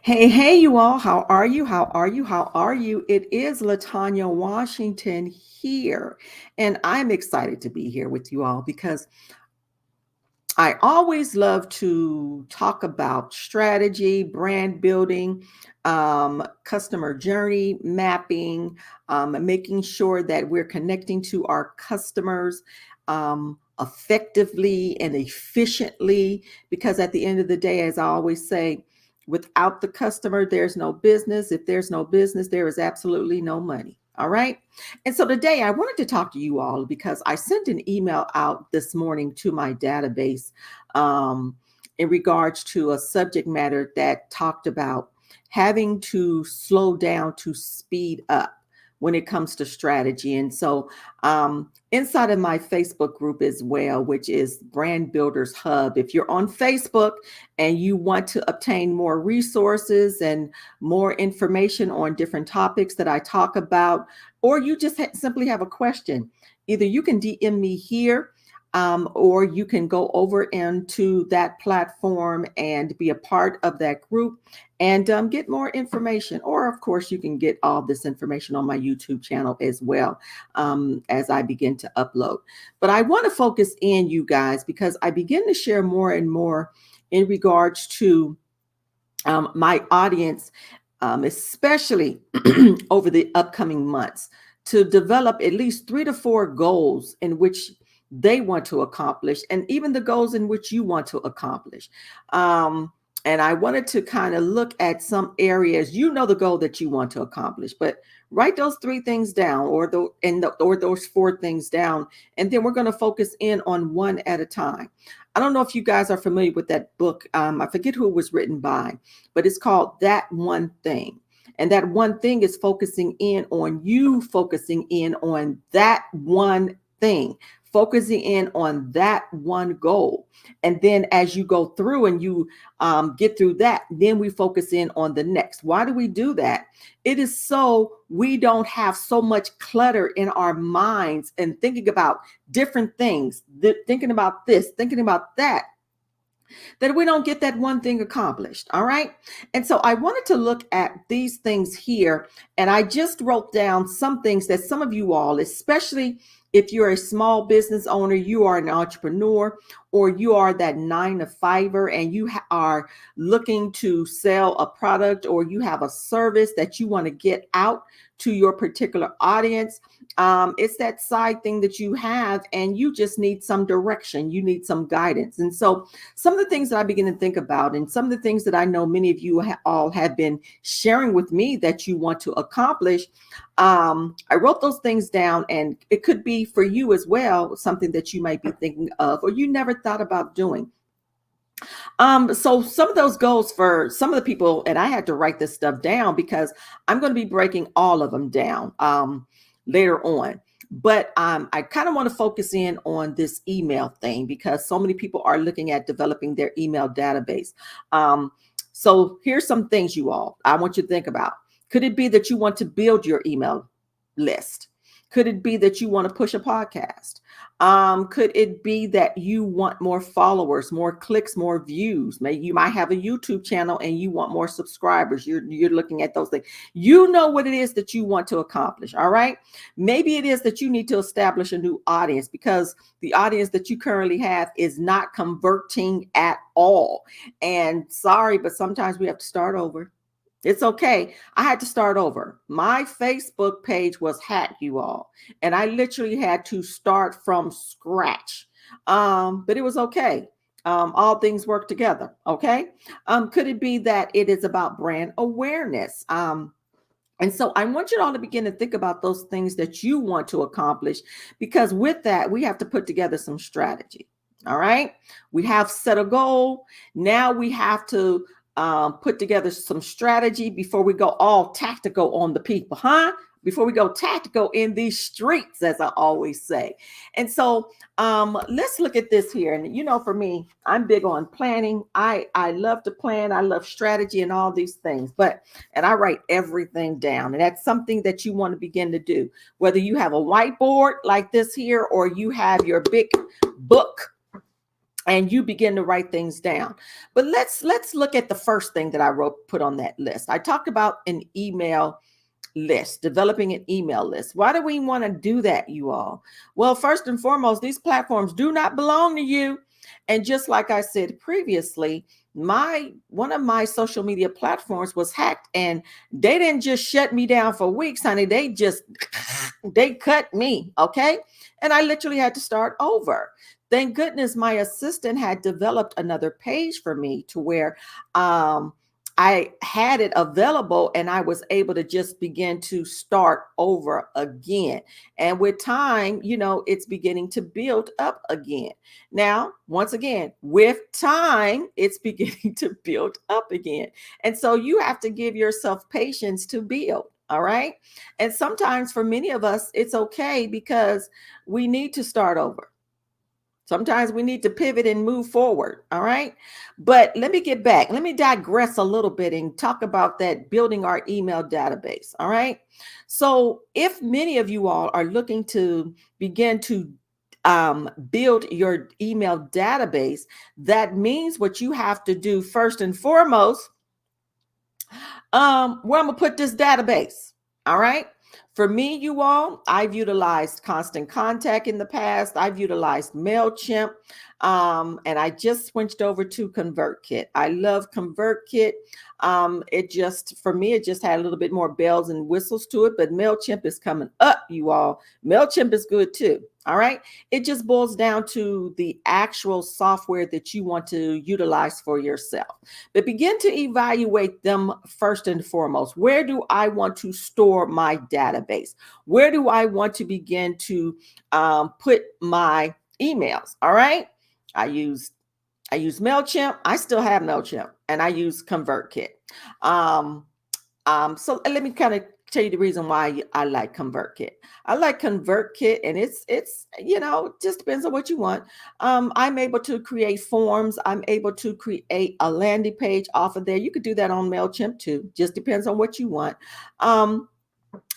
Hey, you all. How are you? How are you? How are you? It is Latanya Washington here, and I'm excited to be here with you all because I always love to talk about strategy, brand building, customer journey mapping, making sure that we're connecting to our customers effectively and efficiently. Because at the end of the day, as I always say, without the customer, there's no business. If there's no business, there is absolutely no money. All right. And so today I wanted to talk to you all because I sent an email out this morning to my database um, in regards to a subject matter that talked about having to slow down to speed up when it comes to strategy. And so inside of my Facebook group as well, which is Brand Builders Hub, if you're on Facebook and you want to obtain more resources and more information on different topics that I talk about, or you just simply have a question, either you can DM me here, or you can go over into that platform and be a part of that group and get more information. Or, of course, you can get all this information on my YouTube channel as well as I begin to upload. But I want to focus in, you guys, because I begin to share more and more in regards to my audience, especially over the upcoming months, to develop at least 3 to 4 goals in which they want to accomplish, and even the goals in which you want to accomplish. And I wanted to kind of look at some areas. You know the goal that you want to accomplish, but write those 3 things down, or those 4 things down, and then we're going to focus in on one at a time. I don't know if you guys are familiar with that book. I forget who it was written by, but it's called That One Thing. And that one thing is focusing in on you, focusing in on that one thing, focusing in on that one goal. And then as you go through and you get through that, then we focus in on the next. Why do we do that? It is so we don't have so much clutter in our minds and thinking about different things, thinking about this, thinking about that we don't get that one thing accomplished. All right. And so I wanted to look at these things here. And I just wrote down some things that some of you all, especially if you're a small business owner, you are an entrepreneur, or you are that 9 to 5er and you are looking to sell a product, or you have a service that you want to get out to your particular audience. It's that side thing that you have, and you just need some direction. You need some guidance. And so some of the things that I begin to think about, and some of the things that I know many of you all have been sharing with me that you want to accomplish, I wrote those things down, and it could be for you as well, something that you might be thinking of or you never thought about doing. So some of those goals for some of the people, and I had to write this stuff down because I'm going to be breaking all of them down later on. But I kind of want to focus in on this email thing because so many people are looking at developing their email database. So here's some things, you all, I want you to think about. Could it be that you want to build your email list? Could it be that you want to push a podcast? Could it be that you want more followers, more clicks, more views? Maybe you might have a YouTube channel and you want more subscribers. You're looking at those things. You know what it is that you want to accomplish. All right. Maybe it is that you need to establish a new audience because the audience that you currently have is not converting at all. And sorry, but sometimes we have to start over. It's okay. I had to start over. My Facebook page was hacked, you all, and I literally had to start from scratch. But it was okay. All things work together. Okay. Could it be that it is about brand awareness? And so I want you all to begin to think about those things that you want to accomplish, because with that, we have to put together some strategy. All right. We have set a goal. Now we have to put together some strategy before we go all tactical on the people, before we go tactical in these streets, as I always say. And so let's look at this here. And for me, I'm big on planning. I love to plan. I love strategy and all these things, and I write everything down. And that's something that you want to begin to do, whether you have a whiteboard like this here, or you have your big book and you begin to write things down. But let's look at the first thing that I wrote, put on that list. I talked about an email list, developing an email list. Why do we want to do that, you all? Well, first and foremost, these platforms do not belong to you. And just like I said previously, my one of my social media platforms was hacked, and they didn't just shut me down for weeks, honey. They just they cut me, okay? And I literally had to start over. Thank goodness my assistant had developed another page for me to where I had it available, and I was able to just begin to start over again. And with time, it's beginning to build up again. Now, once again, with time, it's beginning to build up again. And so you have to give yourself patience to build. All right. And sometimes for many of us, it's okay because we need to start over. Sometimes we need to pivot and move forward. All right. But let me get back. Let me digress a little bit and talk about that building our email database. All right. So, if many of you all are looking to begin to build your email database, that means what you have to do first and foremost, where I'm going to put this database. All right. For me, you all, I've utilized Constant Contact in the past. I've utilized MailChimp. And I just switched over to ConvertKit. I love ConvertKit. It just, for me, it just had a little bit more bells and whistles to it, but MailChimp is coming up, you all. MailChimp is good too. All right. It just boils down to the actual software that you want to utilize for yourself. But begin to evaluate them first and foremost. Where do I want to store my database? Where do I want to begin to put my emails? All right. I use MailChimp. I still have MailChimp, and I use ConvertKit. So let me kind of tell you the reason why I like ConvertKit. I like ConvertKit, and it's just depends on what you want. I'm able to create forms. I'm able to create a landing page off of there. You could do that on MailChimp too. Just depends on what you want.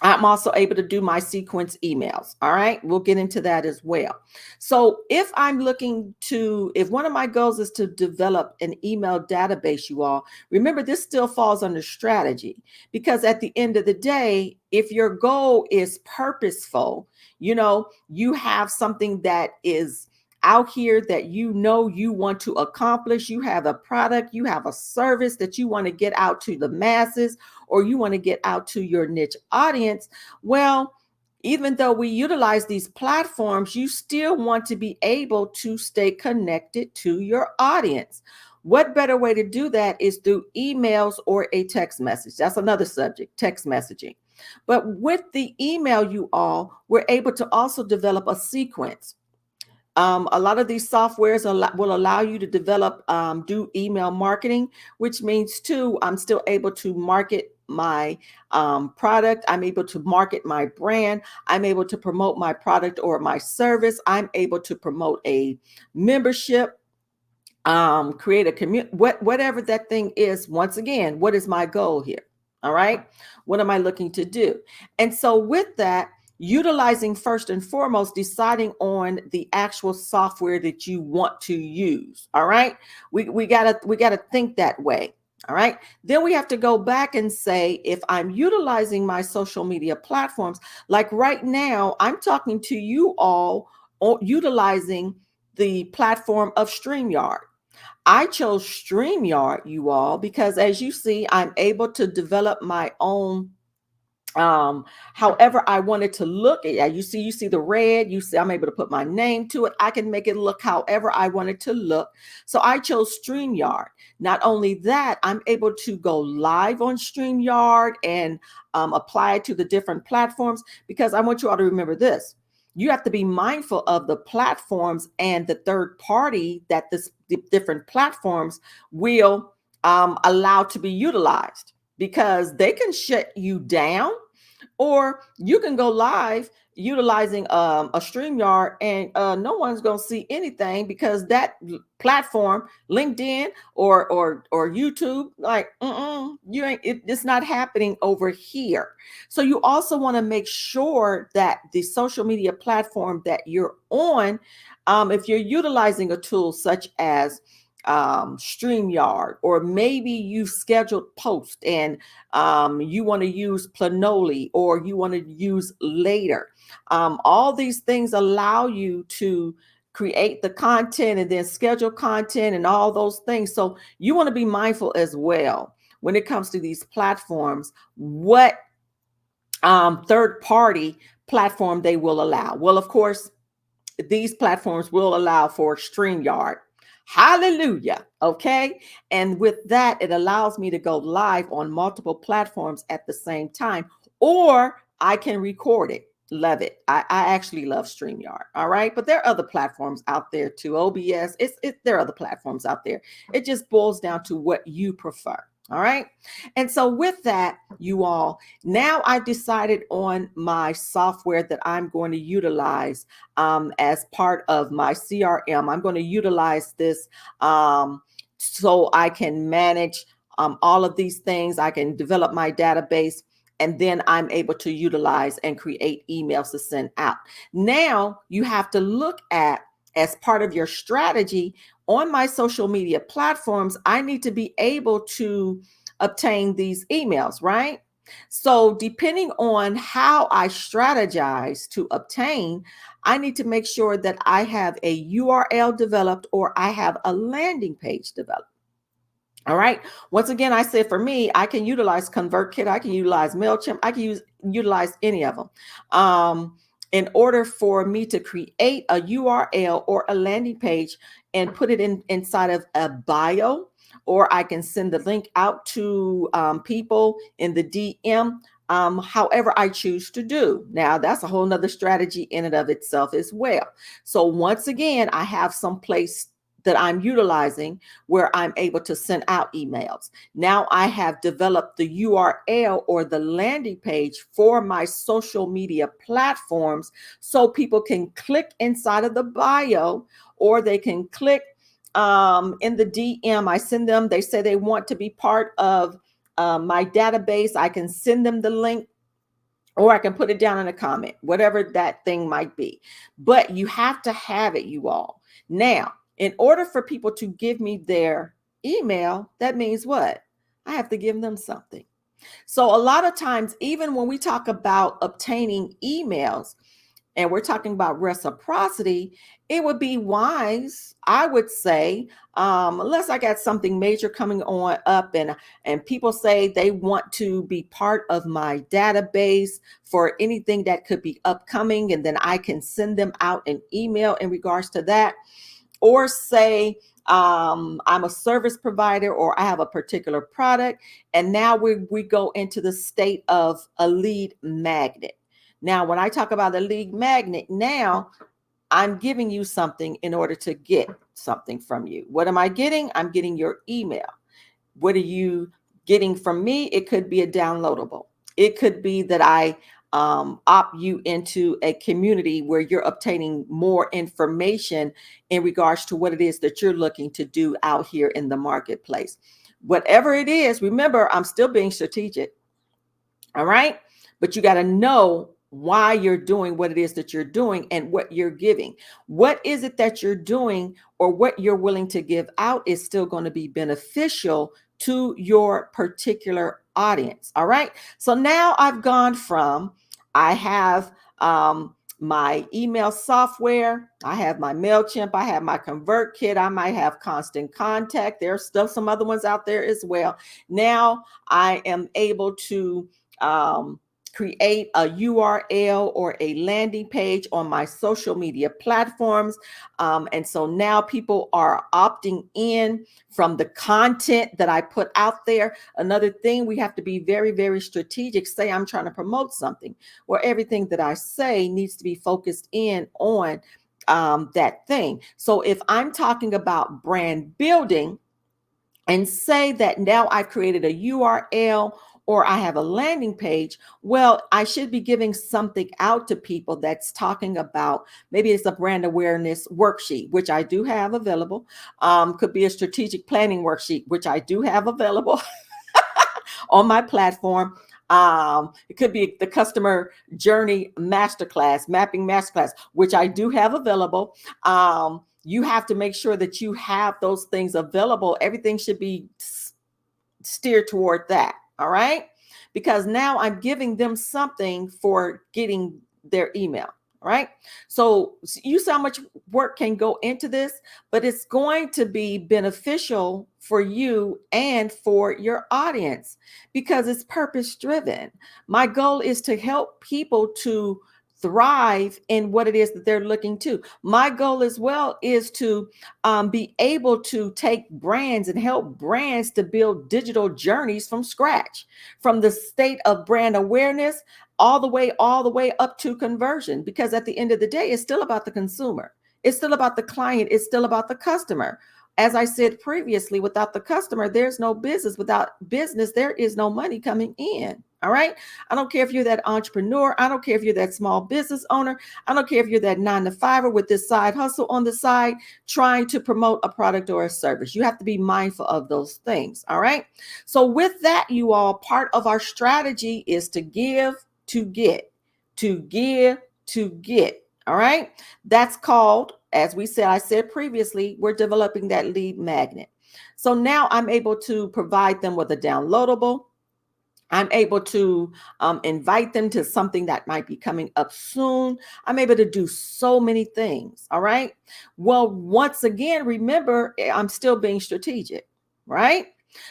I'm also able to do my sequence emails. All right. We'll get into that as well. So if one of my goals is to develop an email database, you all remember this still falls under strategy, because at the end of the day, if your goal is purposeful, you have something that is out here that you want to accomplish. You have a product, you have a service that you want to get out to the masses, or you want to get out to your niche audience. Well, even though we utilize these platforms, you still want to be able to stay connected to your audience. What better way to do that is through emails or a text message? That's another subject, text messaging. But with the email, you all, we're able to also develop a sequence. A lot of these softwares will allow you to develop, do email marketing, which means too, I'm still able to market my product. I'm able to market my brand. I'm able to promote my product or my service. I'm able to promote a membership, create a community, whatever that thing is. Once again, what is my goal here? All right. What am I looking to do? And so with that, utilizing first and foremost, deciding on the actual software that you want to use. All right. We gotta think that way. All right. Then we have to go back and say, if I'm utilizing my social media platforms, like right now, I'm talking to you all utilizing the platform of StreamYard. I chose StreamYard, you all, because as you see, I'm able to develop my own however I want it to look. Yeah, you see the red, you see I'm able to put my name to it. I can make it look however I want it to look. So I chose StreamYard. Not only that, I'm able to go live on StreamYard and apply it to the different platforms, because I want you all to remember this. You have to be mindful of the platforms and the third party that the different platforms will allow to be utilized, because they can shut you down, or you can go live utilizing a StreamYard, and no one's going to see anything, because that platform, LinkedIn or YouTube, like you ain't it's not happening over here. So you also want to make sure that the social media platform that you're on If you're utilizing a tool such as StreamYard, or maybe you've scheduled post and you want to use Planoly or you want to use Later, all these things allow you to create the content and then schedule content and all those things. So you want to be mindful as well when it comes to these platforms, what third party platform they will allow. Well, of course, these platforms will allow for StreamYard. Hallelujah. Okay. And with that, it allows me to go live on multiple platforms at the same time, or I can record it. Love it. I actually love StreamYard. All right. But there are other platforms out there too. OBS, there are other platforms out there. It just boils down to what you prefer. All right. And so with that, you all, now I've decided on my software that I'm going to utilize as part of my CRM. I'm going to utilize this so I can manage all of these things. I can develop my database, and then I'm able to utilize and create emails to send out. Now you have to look at, as part of your strategy on my social media platforms, I need to be able to obtain these emails, right? So depending on how I strategize to obtain, I need to make sure that I have a URL developed or I have a landing page developed. All right. Once again, I said for me, I can utilize ConvertKit, I can utilize MailChimp, I can utilize any of them. In order for me to create a URL or a landing page and put it inside of a bio, or I can send the link out to people in the DM, however I choose to do. Now, that's a whole nother strategy in and of itself as well. So once again, I have some place that I'm utilizing where I'm able to send out emails. Now I have developed the URL or the landing page for my social media platforms so people can click inside of the bio, or they can click in the DM. I send them, they say they want to be part of my database. I can send them the link, or I can put it down in a comment, whatever that thing might be. But you have to have it, you all. Now, in order for people to give me their email, that means what? I have to give them something. So a lot of times, even when we talk about obtaining emails, and we're talking about reciprocity, it would be wise, I would say, unless I got something major coming on up and people say they want to be part of my database for anything that could be upcoming, and then I can send them out an email in regards to that. Or say I'm a service provider, or I have a particular product, and now we go into the state of a lead magnet. Now, when I talk about a lead magnet, now I'm giving you something in order to get something from you. What am I getting? I'm getting your email. What are you getting from me? It could be a downloadable. It could be that I opt you into a community where you're obtaining more information in regards to what it is that you're looking to do out here in the marketplace. Whatever it is, remember, I'm still being strategic. All right. But you got to know why you're doing what it is that you're doing and what you're giving. What is it that you're doing, or what you're willing to give out is still going to be beneficial to your particular audience. All right. So now I've gone from, I have my email software, I have my MailChimp, I have my ConvertKit, I might have Constant Contact. There's still some other ones out there as well. Now I am able to create a URL or a landing page on my social media platforms. And so now people are opting in from the content that I put out there. Another thing, we have to be very, very strategic. Say I'm trying to promote something, where everything that I say needs to be focused in on that thing. So if I'm talking about brand building, and say that now I've created a URL or I have a landing page, well, I should be giving something out to people that's talking about, maybe it's a brand awareness worksheet, which I do have available. Could be a strategic planning worksheet, which I do have available on my platform. It could be the customer journey masterclass, mapping masterclass, which I do have available. You have to make sure that you have those things available. Everything should be steered toward that. All right. Because now I'm giving them something for getting their email. All right. So you see how much work can go into this, but it's going to be beneficial for you and for your audience because it's purpose driven. My goal is to help people to thrive in what it is that they're looking to. My goal as well is to be able to take brands and help brands to build digital journeys from scratch, from the state of brand awareness all the way up to conversion. Because at the end of the day, it's still about the consumer. It's still about the client. It's still about the customer. As I said previously, without the customer, there's no business. Without business, there is no money coming in. All right. I don't care if you're that entrepreneur. I don't care if you're that small business owner. I don't care if you're that 9-to-5er with this side hustle on the side, trying to promote a product or a service. You have to be mindful of those things. All right. So with that, you all, part of our strategy is to give, to get, to give, to get. All right. That's called, as we said, I said previously, we're developing that lead magnet. So now I'm able to provide them with a downloadable. I'm able to invite them to something that might be coming up soon. I'm able to do so many things. All right. Well, once again, remember, I'm still being strategic, right?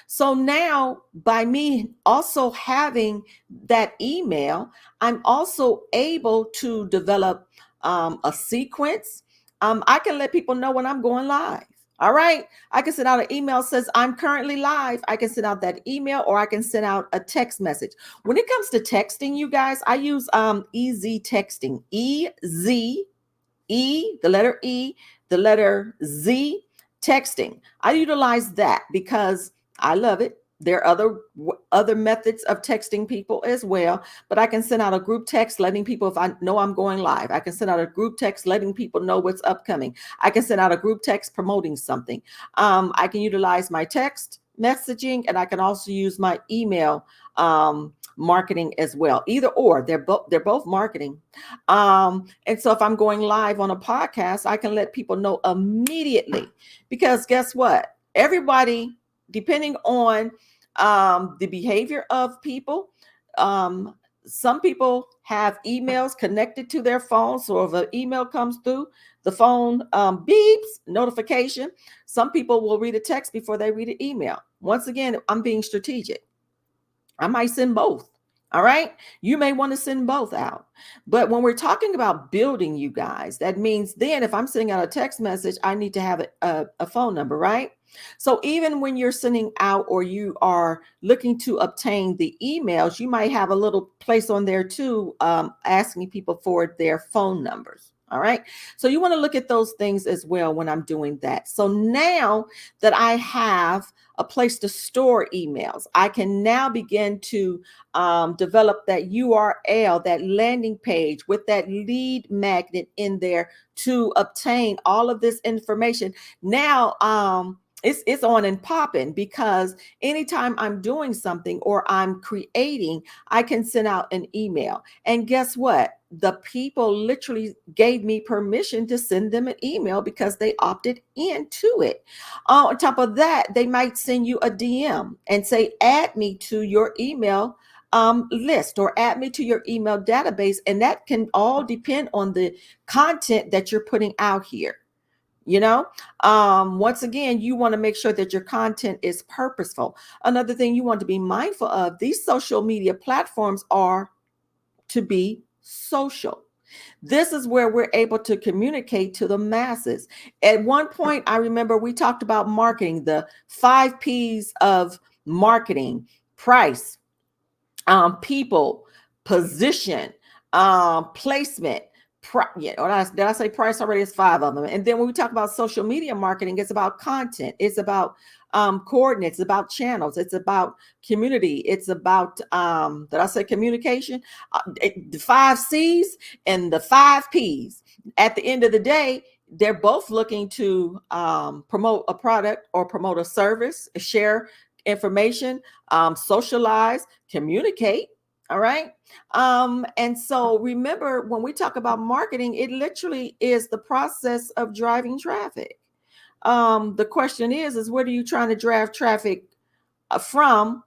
So now by me also having that email, I'm also able to develop a sequence. I can let people know when I'm going live. All right. I can send out an email that says I'm currently live. I can send out that email, or I can send out a text message. When it comes to texting, you guys, I use easy texting. The letter E, the letter Z, texting. I utilize that because I love it. There are other methods of texting people as well, but I can send out a group text letting people, if I know I'm going live, I can send out a group text letting people know what's upcoming. I can send out a group text promoting something. I can utilize my text messaging, and I can also use my email marketing as well. Either or, they're both marketing. And so if I'm going live on a podcast, I can let people know immediately, because guess what? Everybody, depending on the behavior of people, some people have emails connected to their phone. So if an email comes through, the phone beeps, notification. Some people will read a text before they read an email. Once again, I'm being strategic. I might send both. All right. You may want to send both out. But when we're talking about building, you guys, that means then if I'm sending out a text message, I need to have a phone number, right? So even when you're sending out, or you are looking to obtain the emails, you might have a little place on there too, asking people for their phone numbers. All right. So you want to look at those things as well when I'm doing that. So now that I have a place to store emails, I can now begin to develop that URL, that landing page with that lead magnet in there to obtain all of this information. Now, it's on and popping, because anytime I'm doing something or I'm creating, I can send out an email. And guess what? The people literally gave me permission to send them an email because they opted into it. On top of that, they might send you a DM and say, add me to your email list, or add me to your email database. And that can all depend on the content that you're putting out here. Once again, you want to make sure that your content is purposeful. Another thing you want to be mindful of, these social media platforms are to be social. This is where we're able to communicate to the masses. At one point, I remember we talked about marketing, the 5 P's of marketing: price, people, position, placement. Did I say price already? It's 5 of them. And then when we talk about social media marketing, it's about content. It's about coordinates, about channels. It's about community. It's about, did I say communication? The 5 C's and the 5 P's. At the end of the day, they're both looking to promote a product or promote a service, share information, socialize, communicate. All right. And so remember, when we talk about marketing, it literally is the process of driving traffic. The question is where are you trying to drive traffic from,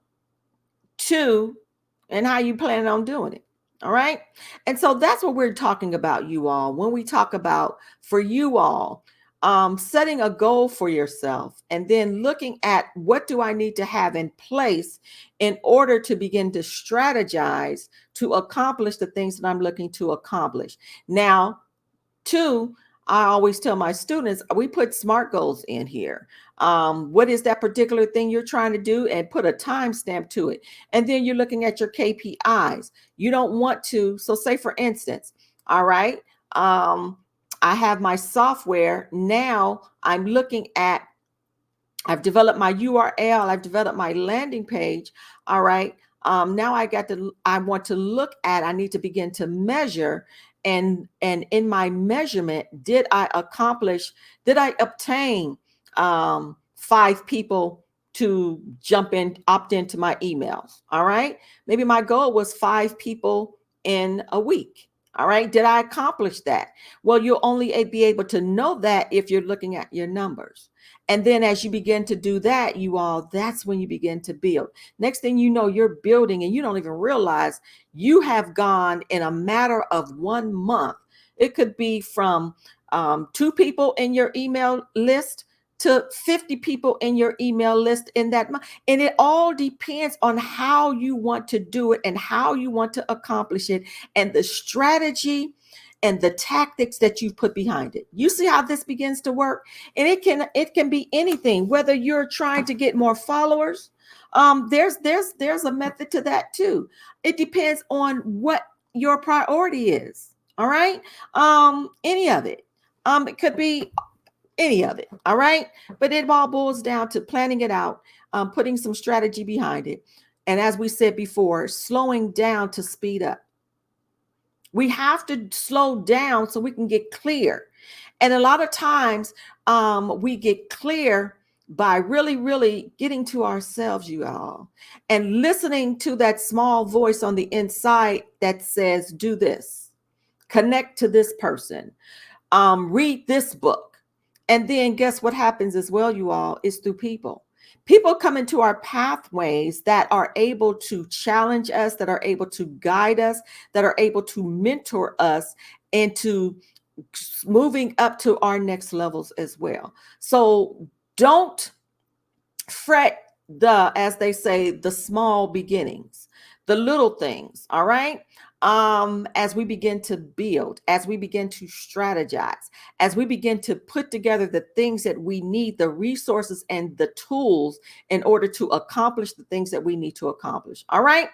to, and how you plan on doing it. All right. And so that's what we're talking about, you all. When we talk about, for you all, setting a goal for yourself and then looking at what do I need to have in place in order to begin to strategize to accomplish the things that I'm looking to accomplish. Now, two, I always tell my students, we put SMART goals in here. What is that particular thing you're trying to do? And put a timestamp to it. And then you're looking at your KPIs. You don't want to, so say for instance, all right, I have my software. Now I'm looking at, I've developed my URL, I've developed my landing page. All right. Now I want to look at, I need to begin to measure, and in my measurement, did I obtain 5 people to jump in, opt into my emails? All right. Maybe my goal was 5 people in a week. All right. Did I accomplish that? Well, you'll only be able to know that if you're looking at your numbers. And then as you begin to do that, you all, that's when you begin to build. Next thing you know, you're building and you don't even realize you have gone in a matter of 1 month. It could be from 2 people in your email list to 50 people in your email list in that month. And it all depends on how you want to do it and how you want to accomplish it and the strategy and the tactics that you put behind it. You see how this begins to work? And it can be anything, whether you're trying to get more followers. There's a method to that too. It depends on what your priority is. All right. Any of it. It could be any of it. All right. But it all boils down to planning it out, putting some strategy behind it. And as we said before, slowing down to speed up. We have to slow down so we can get clear. And a lot of times we get clear by really, really getting to ourselves, you all, and listening to that small voice on the inside that says, do this, connect to this person, read this book. And then guess what happens as well, you all, is through people. People come into our pathways that are able to challenge us, that are able to guide us, that are able to mentor us into moving up to our next levels as well. So don't fret as they say, the small beginnings, the little things. All right. As we begin to build, as we begin to strategize, as we begin to put together the things that we need, the resources and the tools in order to accomplish the things that we need to accomplish. All right.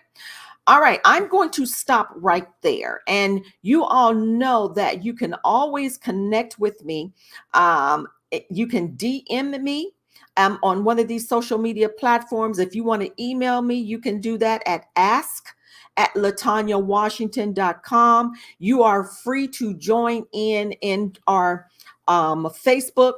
All right, I'm going to stop right there. And you all know that you can always connect with me. You can DM me on one of these social media platforms. If you want to email me, you can do that at ask@latanyawashington.com. You are free to join in our Facebook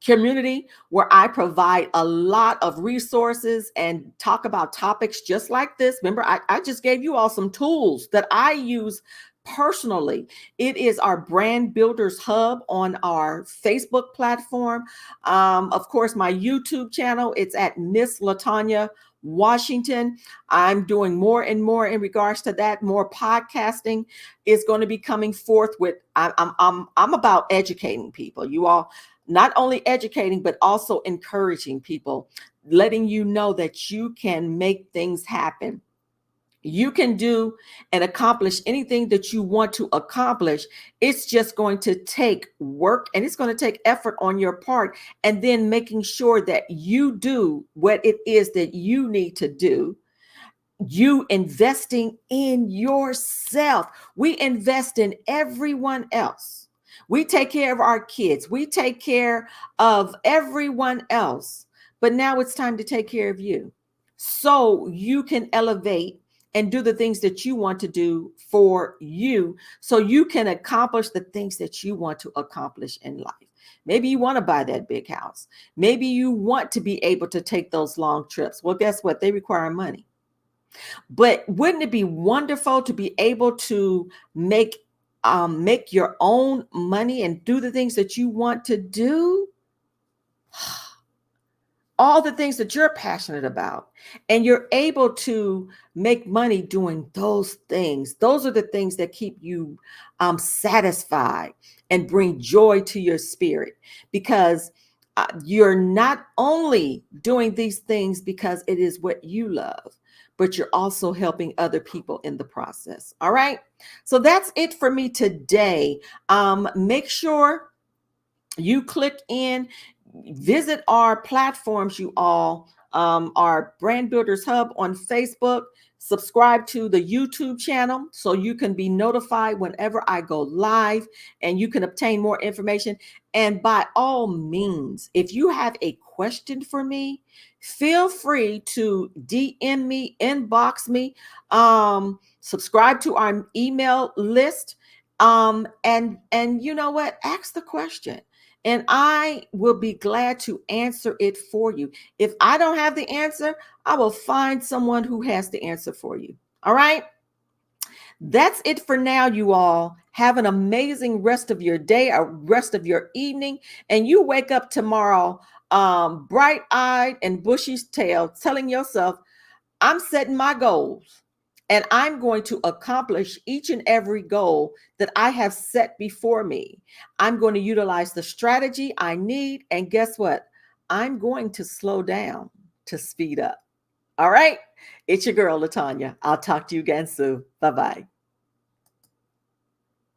community where I provide a lot of resources and talk about topics just like this. Remember, I just gave you all some tools that I use personally. It is our brand builders hub on our Facebook platform. Of course, my YouTube channel, it's at Miss Latanya Washington. I'm doing more and more in regards to that. More podcasting is going to be coming forth with. I'm about educating people. You all, not only educating, but also encouraging people, letting you know that you can make things happen. You can do and accomplish anything that you want to accomplish. It's just going to take work and it's going to take effort on your part, and then making sure that you do what it is that you need to do. You investing in yourself. We invest in everyone else. We take care of our kids. We take care of everyone else. But now it's time to take care of you so you can elevate and do the things that you want to do for you, so you can accomplish the things that you want to accomplish in life. Maybe you want to buy that big house. Maybe you want to be able to take those long trips. Well, guess what? They require money. But wouldn't it be wonderful to be able to make your own money and do the things that you want to do? All the things that you're passionate about, and you're able to make money doing those things. Those are the things that keep you satisfied and bring joy to your spirit, because you're not only doing these things because it is what you love, but you're also helping other people in the process. All right, so that's it for me today. Make sure you click in, visit our platforms, you all, our Brand Builders Hub on Facebook. Subscribe to the YouTube channel so you can be notified whenever I go live, and you can obtain more information. And by all means, if you have a question for me, feel free to DM me, inbox me, subscribe to our email list, and you know what? Ask the question, and I will be glad to answer it for you. If I don't have the answer, I will find someone who has the answer for you. All right. That's it for now, you all. Have an amazing rest of your day, a rest of your evening, and you wake up tomorrow bright-eyed and bushy-tailed, telling yourself, I'm setting my goals, and I'm going to accomplish each and every goal that I have set before me. I'm going to utilize the strategy I need. And guess what? I'm going to slow down to speed up. All right. It's your girl, Latanya. I'll talk to you again soon. Bye bye.